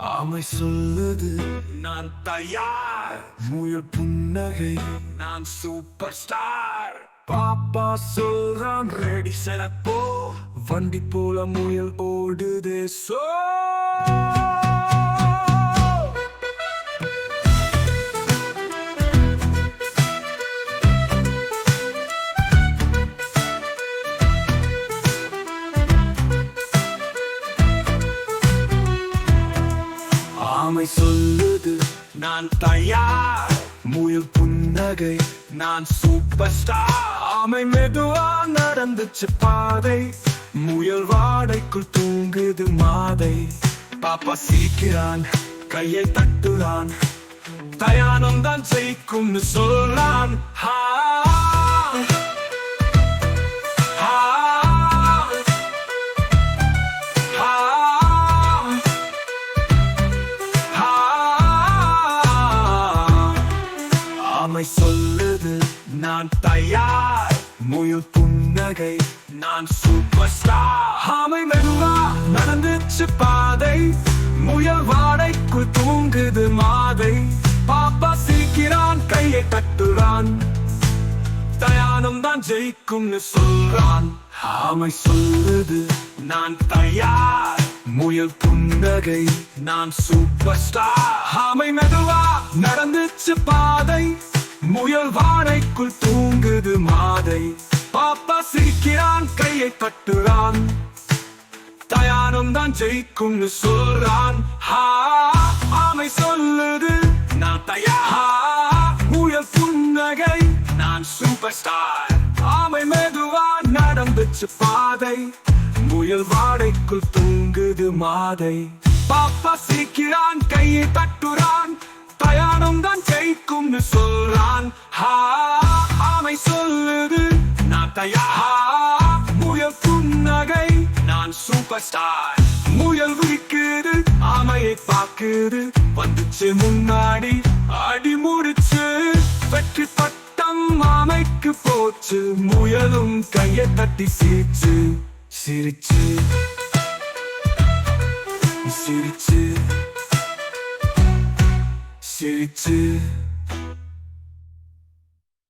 ஆமை சொல்லுது நான் தயார், முயல் புன்னகை நான் சூப்பர் ஸ்டார். பாப்பா சொல்றான் ரெடி செலப்போ, வண்டி போல முயல் ஓடுதே சோ. ஆமை சொல்லுது நான் தயார், முயல் புன்னகை நான் சூப்பர் ஸ்டார். ஆமை மெதுவா நடந்துச்சு பாதை, முயல் வாடைக்குள் தூங்குது மாதை. பாப்பா சிரிக்கிறான், கையை தட்டுறான், தயானம் தான் ஜெயிக்கும்னு சொல்றான். ஆமை சொல்லுது நான் தயார், முயல் புன்னகை நான் சூப்பர் ஸ்டார். ஆமை மெதுவா நடந்துச்சு பாதை, முயல் வாடைக்குள் தூங்குது மாதை. பாப்பா சிரிக்கிறான், கையை தட்டுறான், தயானம் தான் ஜெயிக்கும்னு சொல்றான். ஆமை சொல்லுது நான் தயார், முயல் புன்னகை நான் சூப்பர் ஸ்டார். ஆமை மெதுவா நடந்துச்சு பாதை, முயல் வாடைக்குள் தூங்குது மாதை. பாப்பா சிரிக்கிறான், கையை தட்டுறான், தயானம் தான் ஜெயிக்கும்னு சொல்றான். ஆமை சொல்லுது நான் தயார், முயல் புன்னகை நான் சூப்பர் ஸ்டார். ஆமை மெதுவா நடந்துச்சு பாதை, முயல் வாடைக்குள் தூங்குது மாதை. பாப்பா சிரிக்கிறான், கையை தட்டுறான், தயானம் தான் ஜெயிக்கும்னு சொல்றான். ஆமை சொல்லுது நான் தயார், முயல் புன்னகை நான் சூப்பர் ஸ்டார். முயல் விழிக்குது, ஆமையை பாக்குது, வந்துச்சு முன்னாடி அடி முடிச்சு. வெற்றி பட்டம் ஆமைக்கு போச்சு, முயலும் கையை தட்டி சிரிச்சு சிரிச்சு சிரிச்சு சிரிச்சு.